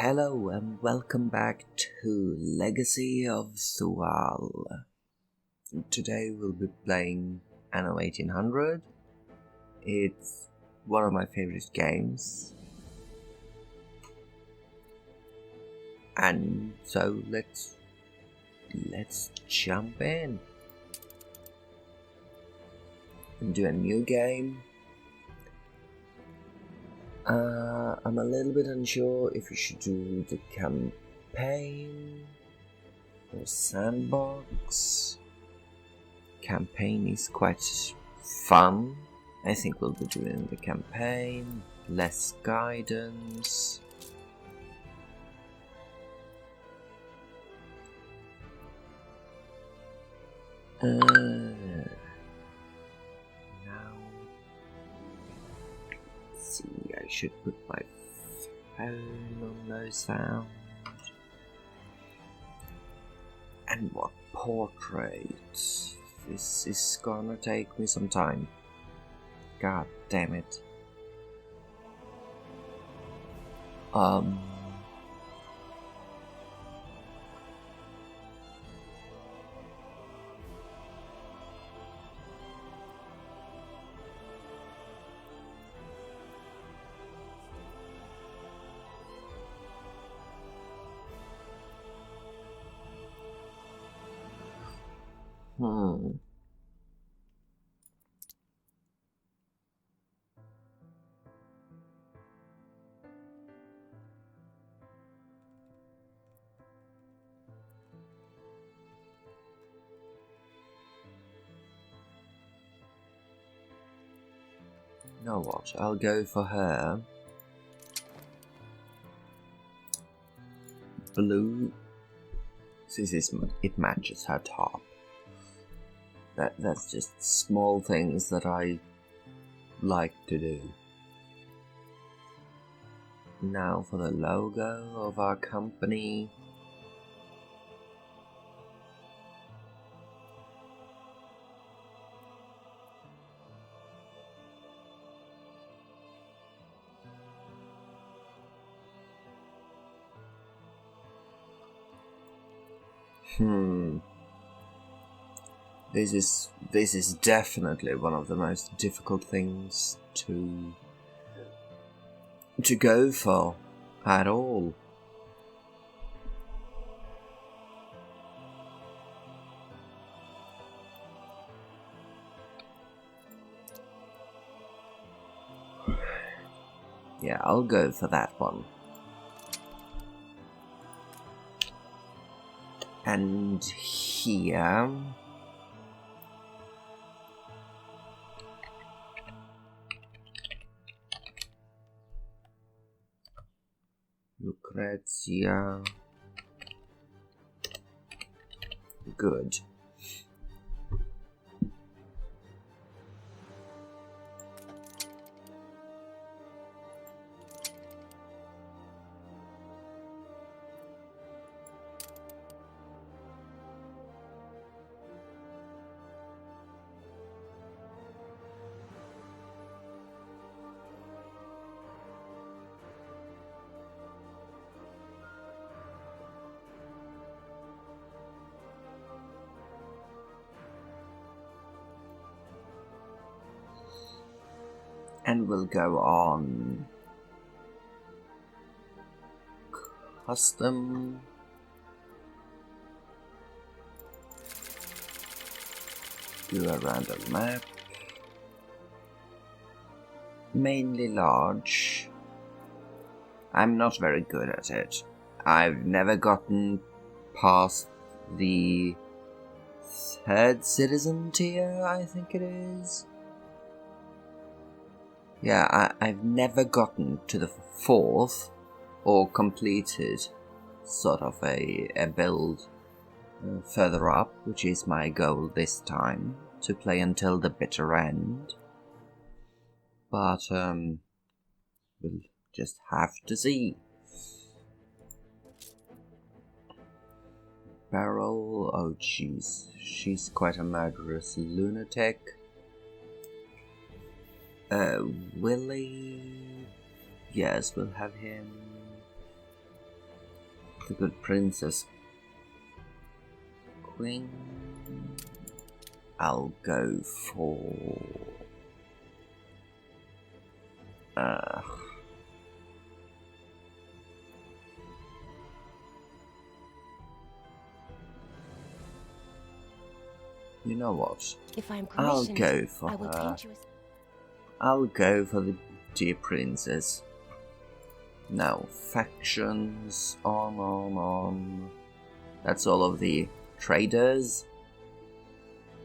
Hello and welcome back to Legacy of Tho'al. Today we'll be playing Anno 1800. It's one of my favorite games. And so let's jump in and do a new game. I'm a little bit unsure if you should do the campaign or sandbox. Campaign is quite fun. I think we'll be doing the campaign, less guidance. Now, see, I should put my phone on no sound. And what portrait? This is gonna take me some time. God damn it. You know what? I'll go for her. Blue. It matches her top. That's just small things that I like to do. Now for the logo of our company. This is definitely one of the most difficult things to go for at all. Yeah, I'll go for that one. And here, Lucrezia. Good. And we'll go on custom. Do a random map. Mainly large. I'm not very good at it. I've never gotten past the 3rd citizen tier, I think it is. Yeah, I've never gotten to the 4th or completed sort of a build further up, which is my goal this time, to play until the bitter end. But we'll just have to see. Beryl, oh jeez, she's quite a murderous lunatic. Willie, yes, we'll have him. The good princess. Queen. I'll go for... You know what? If I'm I'll commissioned, go for I will her. paint you as... I'll go for the dear princess. Now, factions, on. That's all of the traders.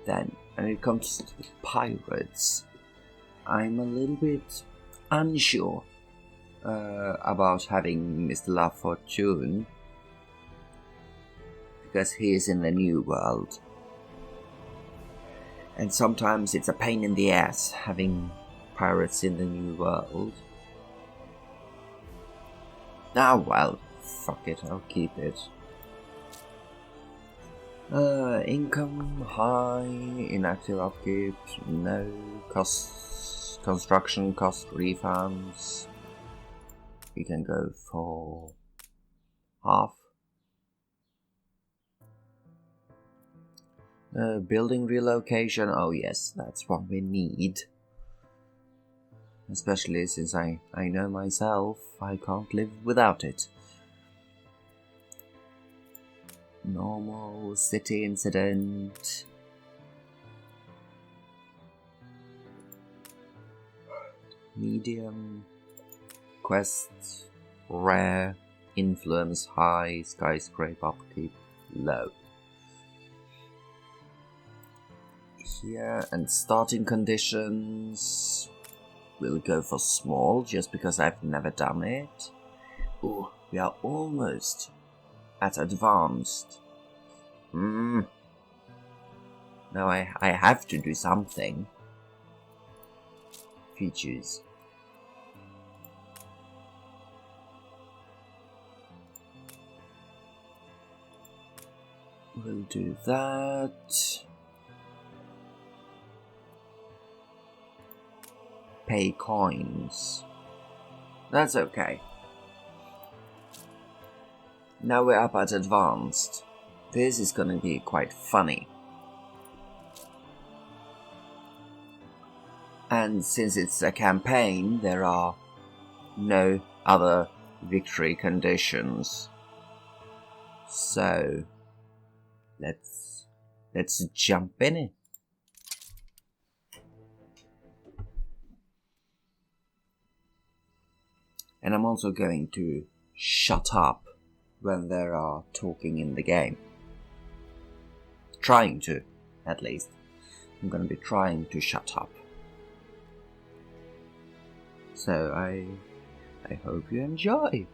Then, when it comes to the pirates, I'm a little bit unsure about having Mr. La Fortune, because he is in the New World. And sometimes it's a pain in the ass having pirates in the New World. Ah, well, fuck it, I'll keep it. Income high, inactive upkeep, no. Costs, construction cost refunds. We can go for half. Building relocation, oh yes, that's what we need. Especially since I know myself, I can't live without it. Normal city incident. Medium. Quest. Rare. Influence high. Skyscraper upkeep low. Here, and starting conditions. We'll go for small, just because I've never done it. Ooh, we are almost at advanced. Now I have to do something. Features. We'll do that. Pay coins. That's okay. Now we're up at advanced. This is gonna be quite funny. And since it's a campaign, there are no other victory conditions. So let's jump in it. And I'm also going to shut up when there are talking in the game. Trying to, at least. I'm going to be trying to shut up. So I hope you enjoy.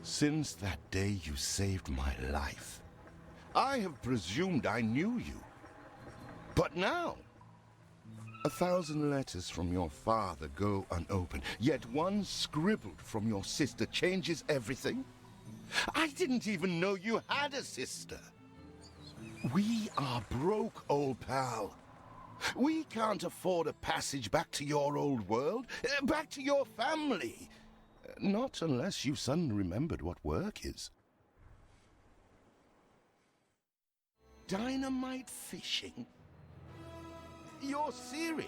Since that day you saved my life, I have presumed I knew you. But now, 1,000 letters from your father go unopened, yet one scribbled from your sister changes everything? I didn't even know you had a sister. We are broke, old pal. We can't afford a passage back to your old world, back to your family. Not unless you suddenly remembered what work is. Dynamite fishing? You're serious?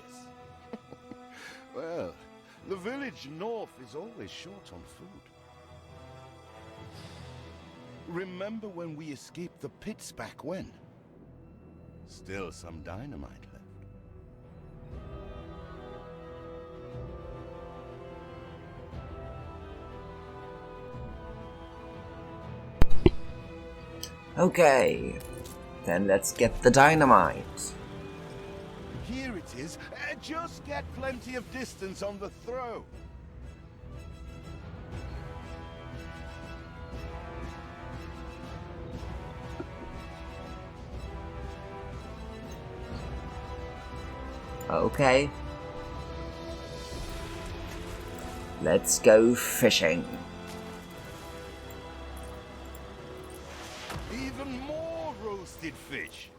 Well, the village north is always short on food. Remember when we escaped the pits back when? Still some dynamite left. Okay, then let's get the dynamite. Here it is. Just get plenty of distance on the throw. Okay. Let's go fishing. Even more roasted fish.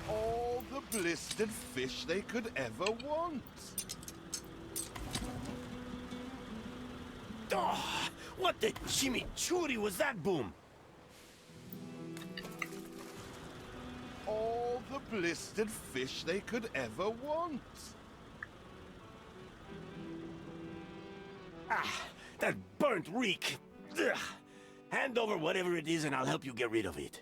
All the blistered fish they could ever want. Oh, what the chimichurri was that, Boom? All the blistered fish they could ever want. Ah, that burnt reek. Ugh. Hand over whatever it is and I'll help you get rid of it.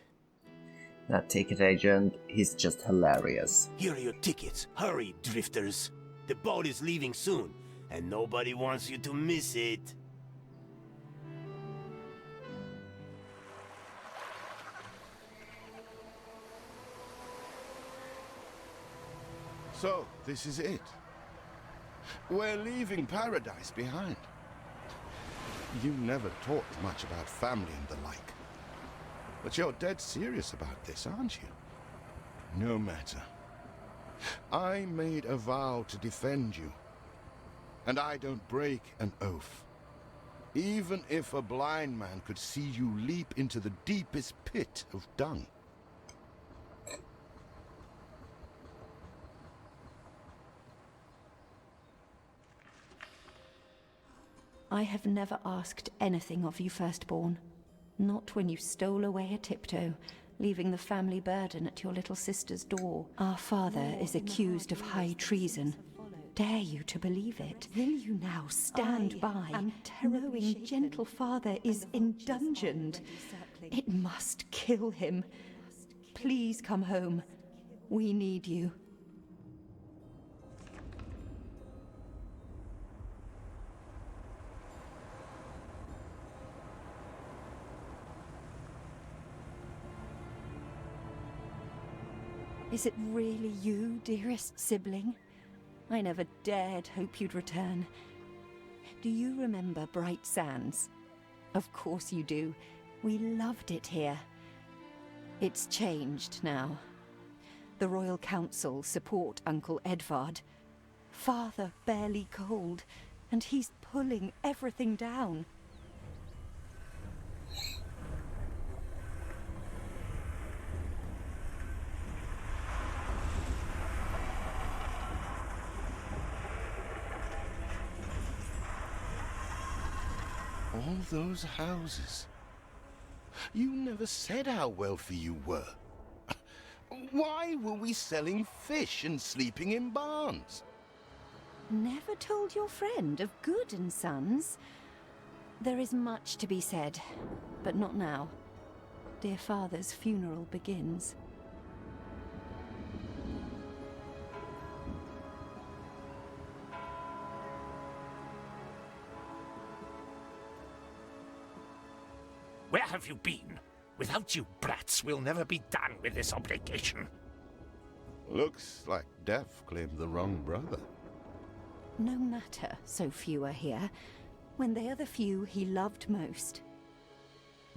That ticket agent, he's just hilarious. Here are your tickets. Hurry, drifters. The boat is leaving soon, and nobody wants you to miss it. So, this is it. We're leaving paradise behind. You never talked much about family and the like. But you're dead serious about this, aren't you? No matter. I made a vow to defend you. And I don't break an oath. Even if a blind man could see you leap into the deepest pit of dung. I have never asked anything of you, firstborn. Not when you stole away a tiptoe, leaving the family burden at your little sister's door. Our father is accused of high treason. Dare you to believe it? Will you now stand by, knowing gentle father is indungeoned? It must kill him. Please come home. We need you. Is it really you, dearest sibling? I never dared hope you'd return. Do you remember Bright Sands? Of course you do. We loved it here. It's changed now. The Royal Council support Uncle Edvard. Father barely cold, and he's pulling everything down. All those houses. You never said how wealthy you were. Why were we selling fish and sleeping in barns? Never told your friend of Good and Sons? There is much to be said, but not now. Dear father's funeral begins. Where have you been? Without you brats, we'll never be done with this obligation. Looks like Death claimed the wrong brother. No matter, so few are here, when they are the few he loved most.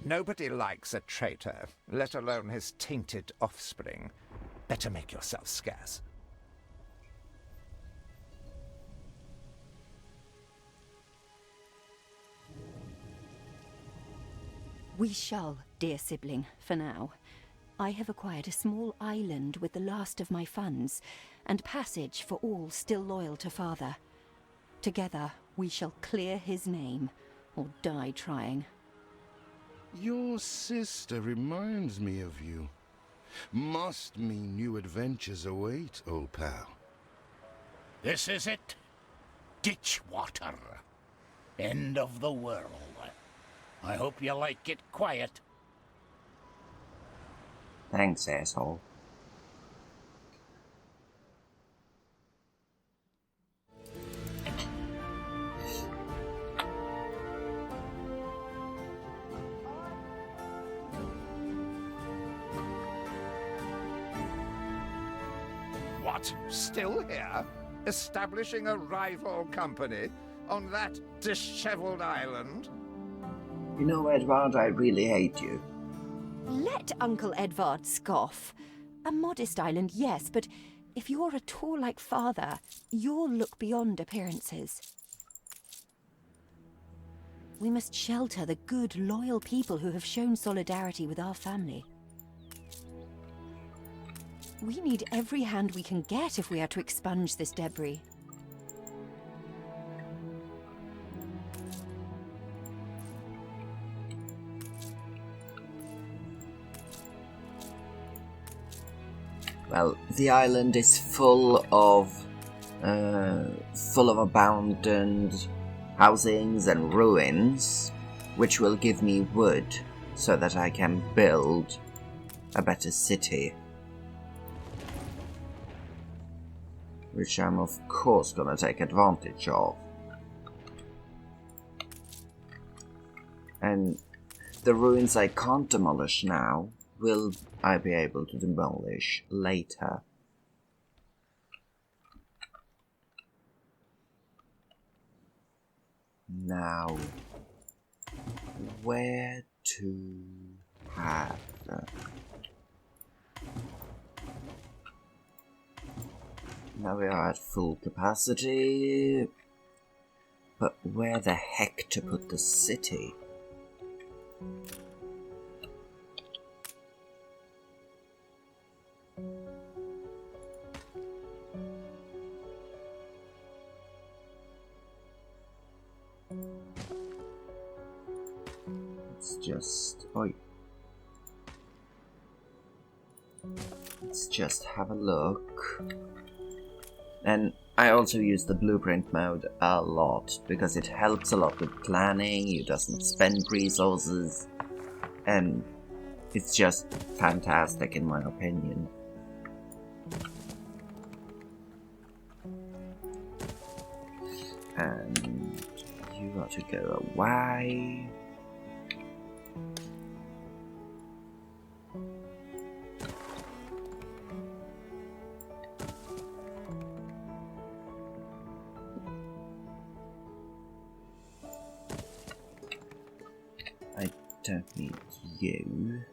Nobody likes a traitor, let alone his tainted offspring. Better make yourself scarce. We shall, dear sibling, for now. I have acquired a small island with the last of my funds, and passage for all still loyal to father. Together, we shall clear his name, or die trying. Your sister reminds me of you. Must mean new adventures await, old pal. This is it. Ditch water. End of the world. I hope you like it quiet. Thanks, asshole. What? Still here? Establishing a rival company on that disheveled island? You know, Edward, I really hate you. Let Uncle Edvard scoff. A modest island, yes, but if you're a Tho'al-like father, you'll look beyond appearances. We must shelter the good, loyal people who have shown solidarity with our family. We need every hand we can get if we are to expunge this debris. Well, the island is full of abandoned housings and ruins, which will give me wood so that I can build a better city. Which I'm of course gonna take advantage of. And the ruins I can't demolish now, will I be able to demolish later? Now, where to have them? Now we are at full capacity, but where the heck to put the city? Let's just have a look. And I also use the blueprint mode a lot because it helps a lot with planning. You doesn't spend resources, and it's just fantastic in my opinion. And you got to go away. I don't need you.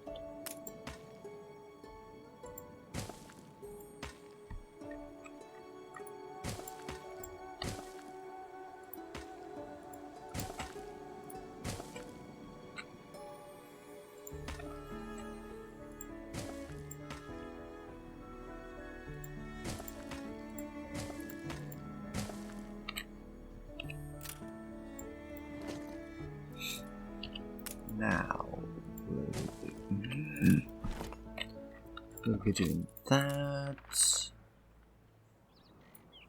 Now, we'll be doing that.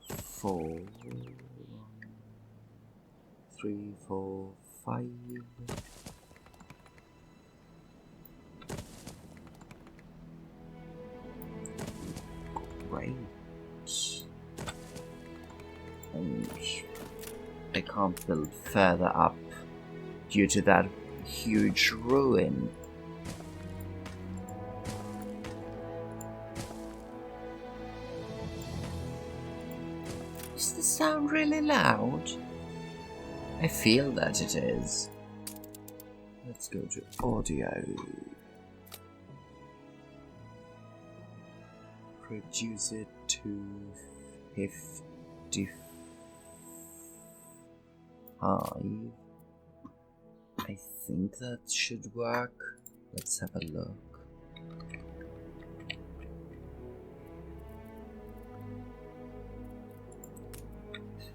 4, 3, 4, 5. Great. And I can't build further up due to that huge ruin. Does this sound really loud? I feel that it is. Let's go to audio. Reduce it to 55. I think that should work. Let's have a look.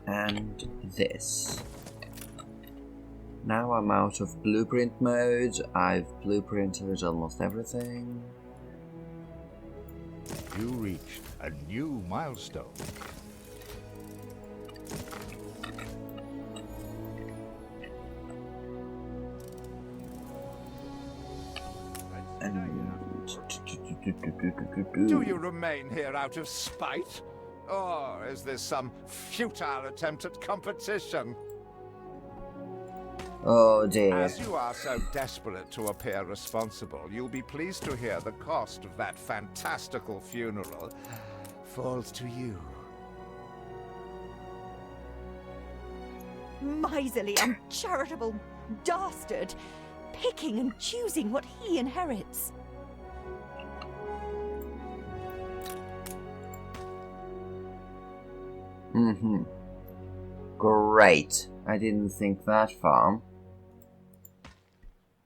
And this. Now I'm out of blueprint mode. I've blueprinted almost everything. You reached a new milestone. Do you remain here out of spite? Or is this some futile attempt at competition? Oh dear. As you are so desperate to appear responsible, you'll be pleased to hear the cost of that fantastical funeral falls to you. Miserly, uncharitable dastard, picking and choosing what he inherits. Mm-hmm. Great. I didn't think that far.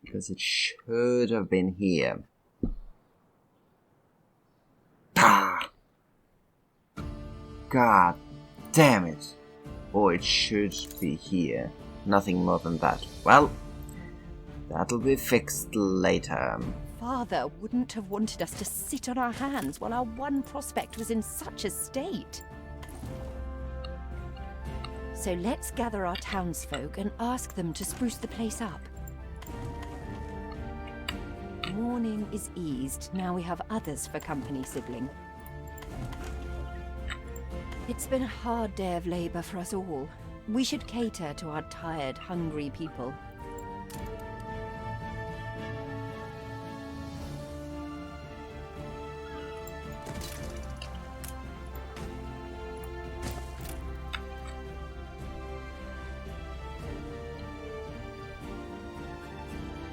Because it should have been here. Ah! God damn it. Or it should be here. Nothing more than that. Well, that'll be fixed later. Father wouldn't have wanted us to sit on our hands while our one prospect was in such a state. So let's gather our townsfolk and ask them to spruce the place up. Mourning is eased, now we have others for company, sibling. It's been a hard day of labor for us all. We should cater to our tired, hungry people.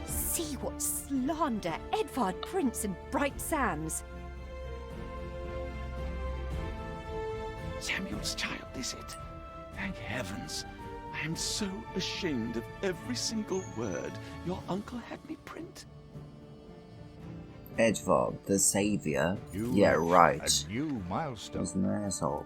See what slander Edvard Prince and Bright Sands. Samuel's child, is it? Thank heavens. I am so ashamed of every single word your uncle had me print. Edvard, the savior? You Yeah, reached right. a new milestone. He's an asshole.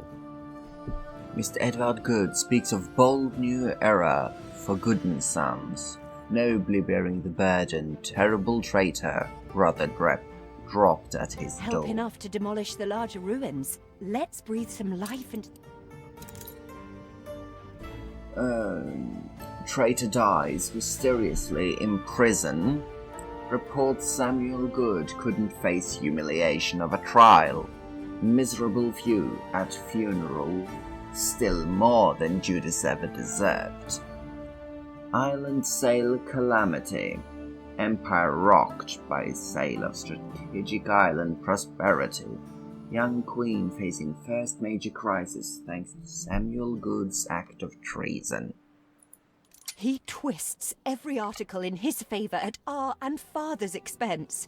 Mr. Edvard Good speaks of bold new era for Gooden sons, nobly bearing the burden, terrible traitor, brother dropped at his Help door. enough to demolish the larger ruins. Let's breathe some life into... Traitor dies mysteriously in prison. Reports Samuel Good couldn't face humiliation of a trial. Miserable few at funeral, still more than Judas ever deserved. Island sail calamity. Empire rocked by sale of strategic island prosperity. Young queen facing first major crisis thanks to Samuel Good's act of treason. He twists every article in his favor at our and father's expense.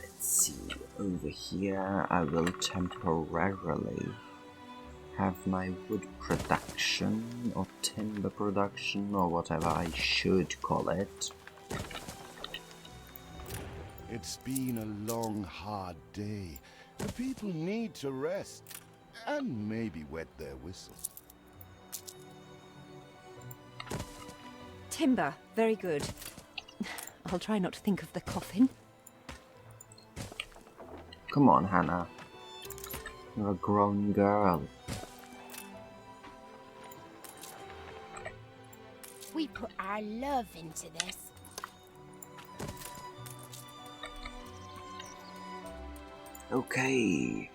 Let's see, over here I will temporarily have my wood production or timber production or whatever I should call it. It's been a long, hard day. The people need to rest and maybe wet their whistles. Timber, very good. I'll try not to think of the coffin. Come on, Hannah. You're a grown girl. We put our love into this. Okay.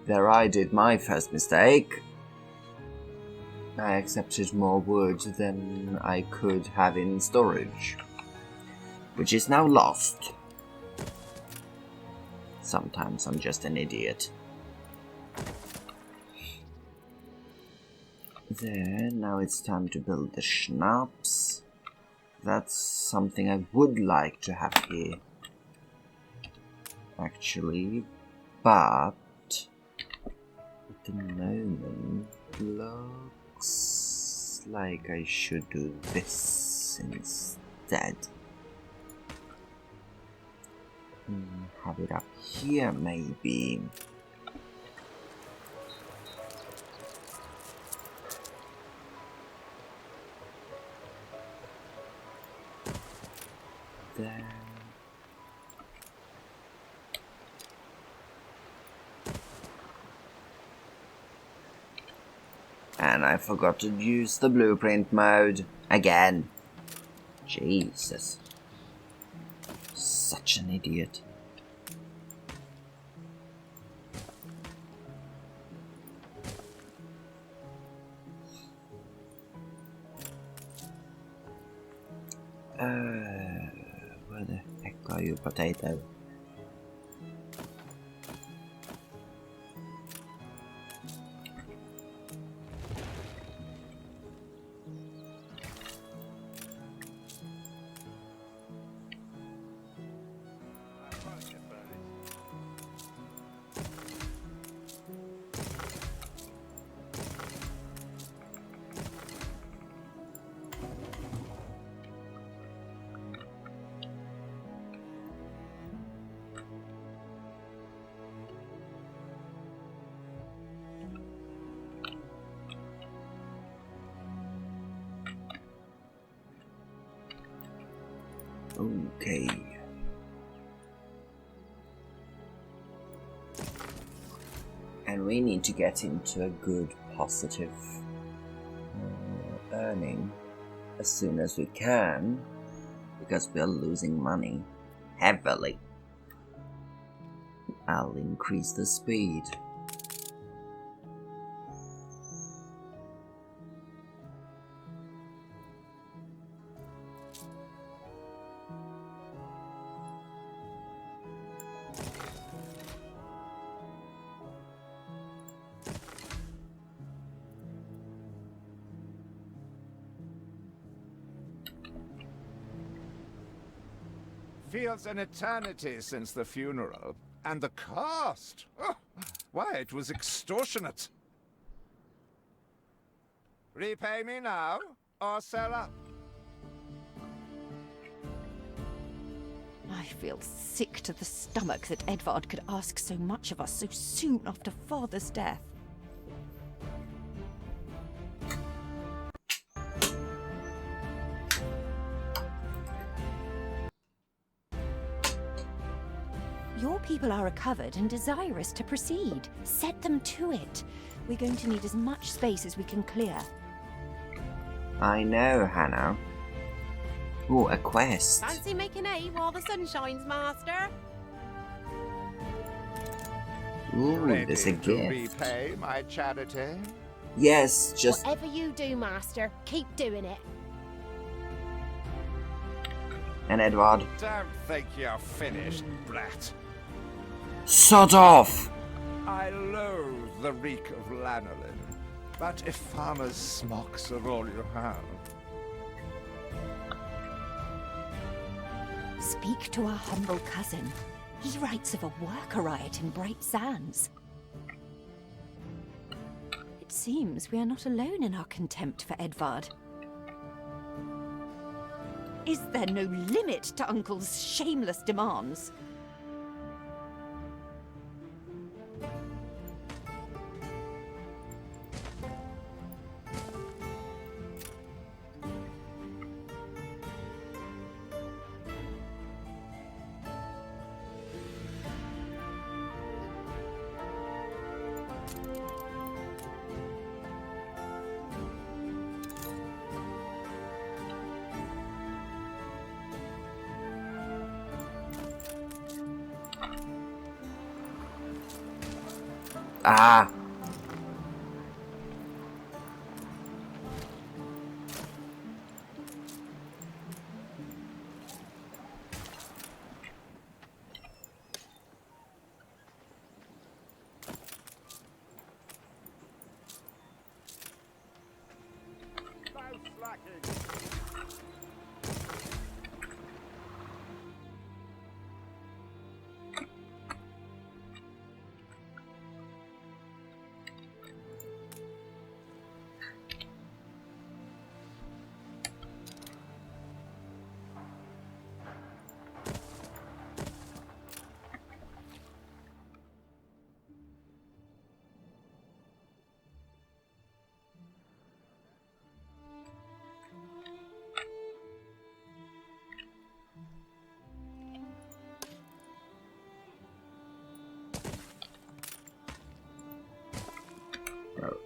There I did my first mistake. I accepted more wood than I could have in storage, which is now lost. Sometimes I'm just an idiot. There, now it's time to build the schnapps. That's something I would like to have here, actually, but at the moment looks like I should do this instead. Have it up here, maybe. There. And I forgot to use the blueprint mode again. Jesus. Such an idiot. Where the heck are you, potato? Okay. And we need to get into a good, positive earning as soon as we can, because we are losing money heavily. I'll increase the speed. Feels an eternity since the funeral. And the cost! Oh, why, it was extortionate. Repay me now, or sell up. I feel sick to the stomach that Edvard could ask so much of us so soon after Father's death. Your people are recovered and desirous to proceed. Set them to it. We're going to need as much space as we can clear. I know, Hannah. Ooh, a quest. Fancy making hay while the sun shines, Master? Ooh, Ready there's a to gift. repay my charity? Yes, just... Whatever you do, Master, keep doing it. And Edward. Don't think you're finished, brat. Sod off! I loathe the reek of lanolin, but if farmers' smocks are all you have... Speak to our humble cousin. He writes of a worker riot in Bright Sands. It seems we are not alone in our contempt for Edvard. Is there no limit to Uncle's shameless demands? Ah!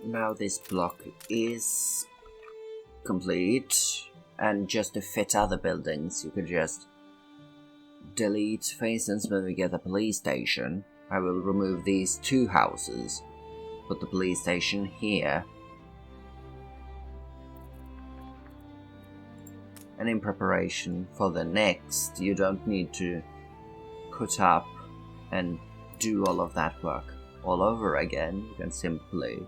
Now this block is complete, and just to fit other buildings you could just delete. For instance, when we get a police station, I will remove these two houses, put the police station here, and in preparation for the next, you don't need to put up and do all of that work all over again. You can simply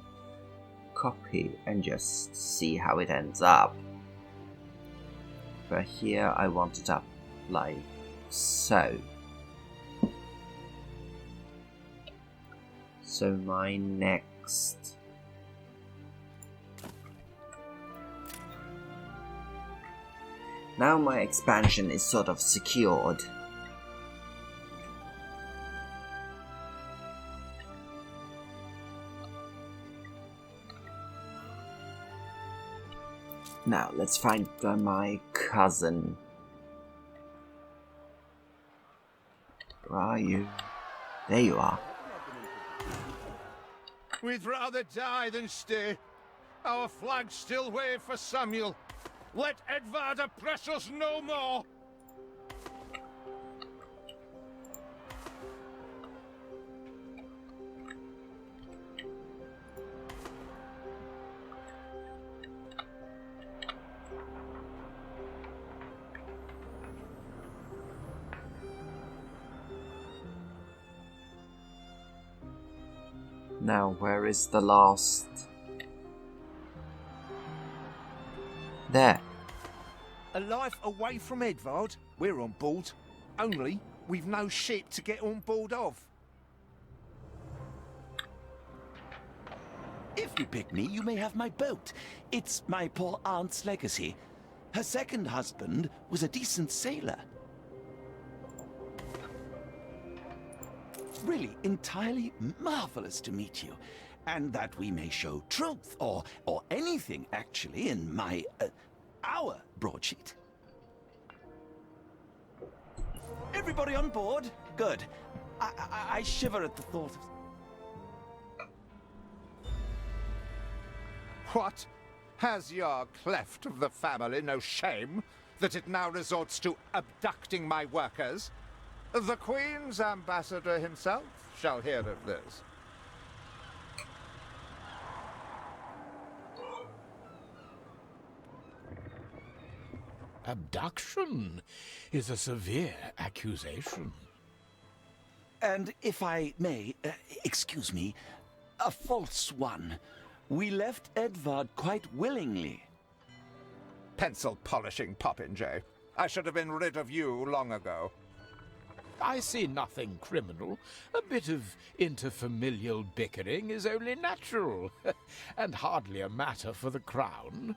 copy and just see how it ends up. But here I want it up like so. So my next now my expansion is sort of secured. Now, let's find my cousin. Where are you? There you are. We'd rather die than stay. Our flags still wave for Samuel. Let Edvard oppress us no more! Now, where is the last? There. A life away from Edvard? We're on board. Only, we've no ship to get on board of. If you pick me, you may have my boat. It's my poor aunt's legacy. Her second husband was a decent sailor. Really, entirely marvelous to meet you. And that we may show truth, or anything, actually, in my, our broadsheet. Everybody on board? Good. I shiver at the thought of... What? Has your cleft of the family no shame that it now resorts to abducting my workers? The Queen's ambassador himself shall hear of this. Abduction is a severe accusation. And if I may, excuse me, a false one. We left Edvard quite willingly. Pencil polishing popinjay. I should have been rid of you long ago. I see nothing criminal. A bit of interfamilial bickering is only natural, and hardly a matter for the crown.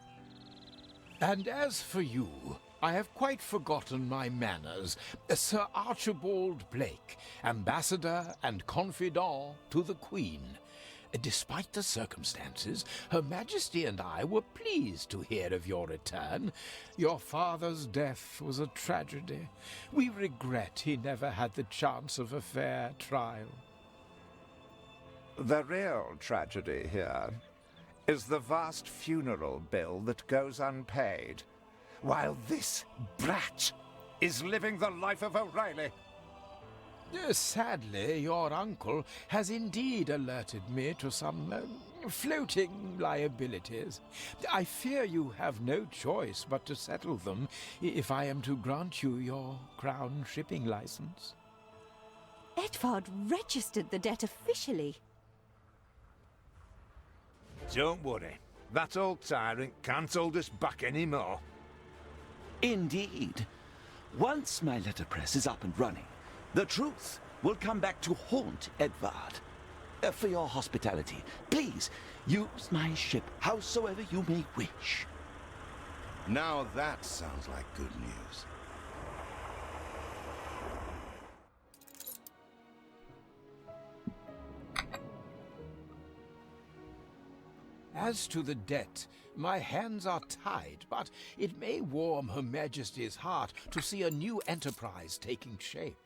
And as for you, I have quite forgotten my manners. Sir Archibald Blake, ambassador and confidant to the Queen. Despite the circumstances, Her Majesty and I were pleased to hear of your return. Your father's death was a tragedy. We regret he never had the chance of a fair trial. The real tragedy here is the vast funeral bill that goes unpaid, while this brat is living the life of O'Reilly. Sadly, your uncle has indeed alerted me to some floating liabilities. I fear you have no choice but to settle them if I am to grant you your crown shipping license. Edvard registered the debt officially. Don't worry. That old tyrant can't hold us back anymore. Indeed. Once my letterpress is up and running, the truth will come back to haunt Edvard. For your hospitality, please use my ship howsoever you may wish. Now that sounds like good news. As to the debt, my hands are tied, but it may warm Her Majesty's heart to see a new enterprise taking shape.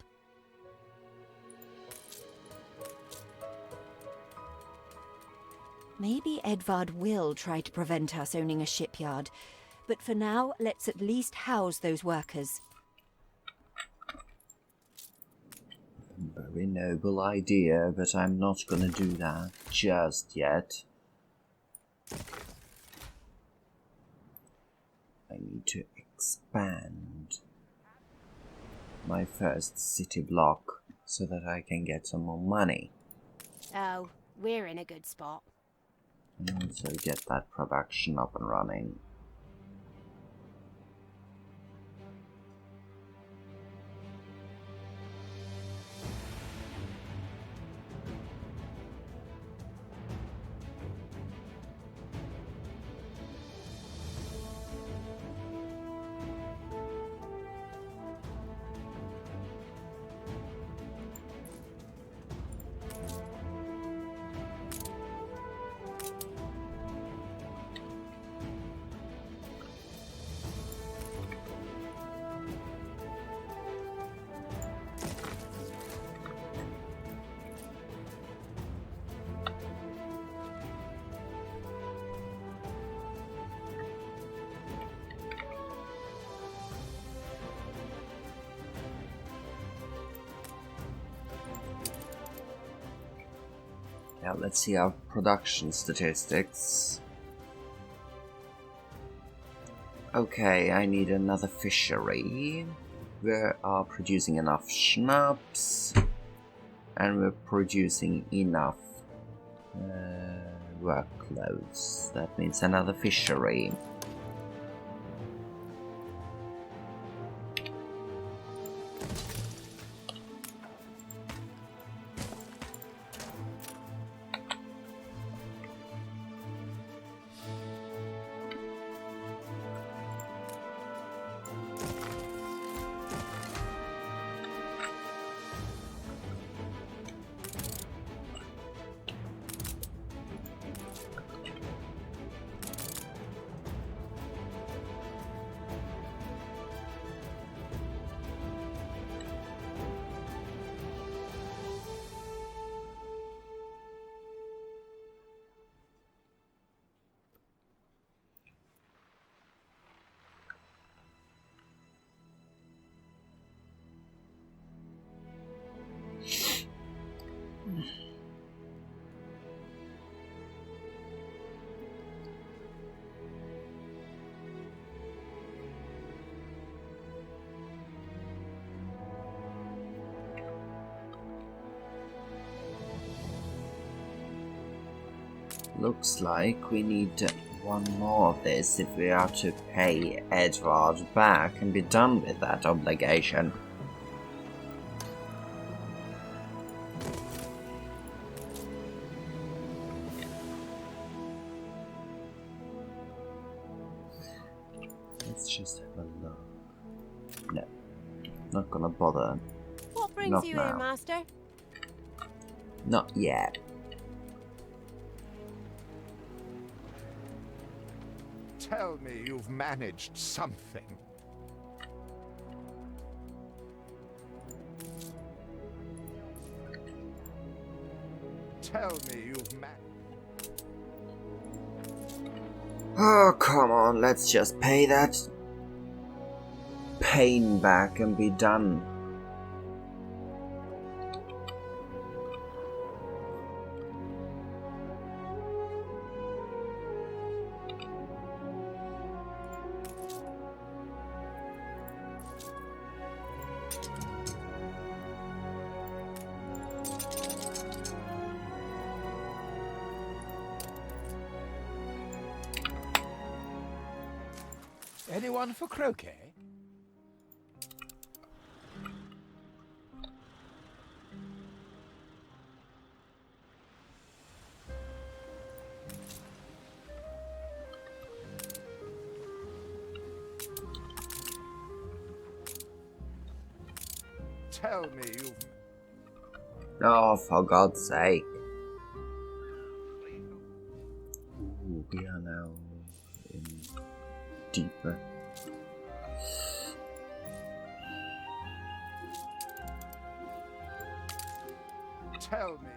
Maybe Edvard will try to prevent us owning a shipyard, but for now, let's at least house those workers. Very noble idea, but I'm not gonna do that just yet. I need to expand my first city block so that I can get some more money. Oh, we're in a good spot. And also get that production up and running. Now let's see our production statistics. Okay, I need another fishery. We are producing enough schnapps, and we're producing enough workloads. That means another fishery. Looks like we need one more of this if we are to pay Edward back and be done with that obligation. Let's just have a look. No, not gonna bother. What brings Not you now. here, Master? Not yet. Tell me you've managed something. Tell me you've managed. Oh, come on, let's just pay that pain back and be done. Anyone for croquet? Tell me you've... Oh, for God's sake. Ooh, we are now in deeper. Tell me.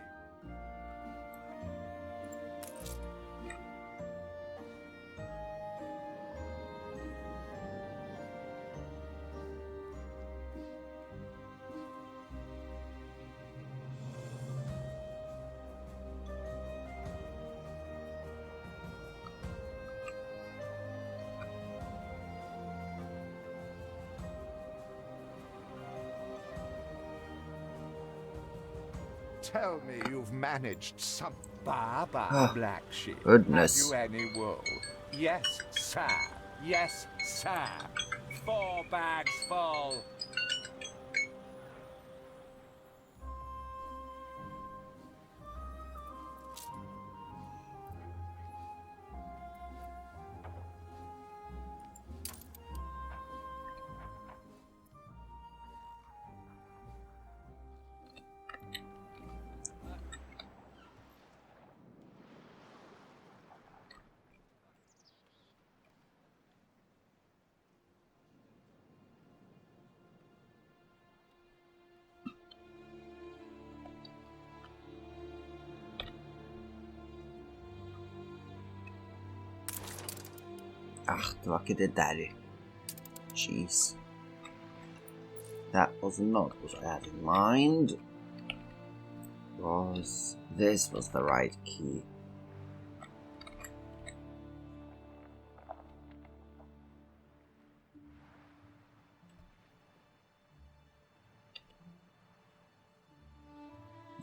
Tell me you've managed some... Baba, Black Sheep. Goodness. Have you any wool? Yes, sir. Yes, sir. 4 bags full. Ach, det var ikke det der. Jeez. That was not what I had in mind. course, this was the right key.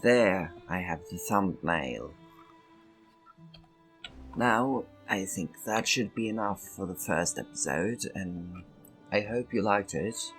There, I have the thumbnail. Now, I think that should be enough for the first episode, and I hope you liked it.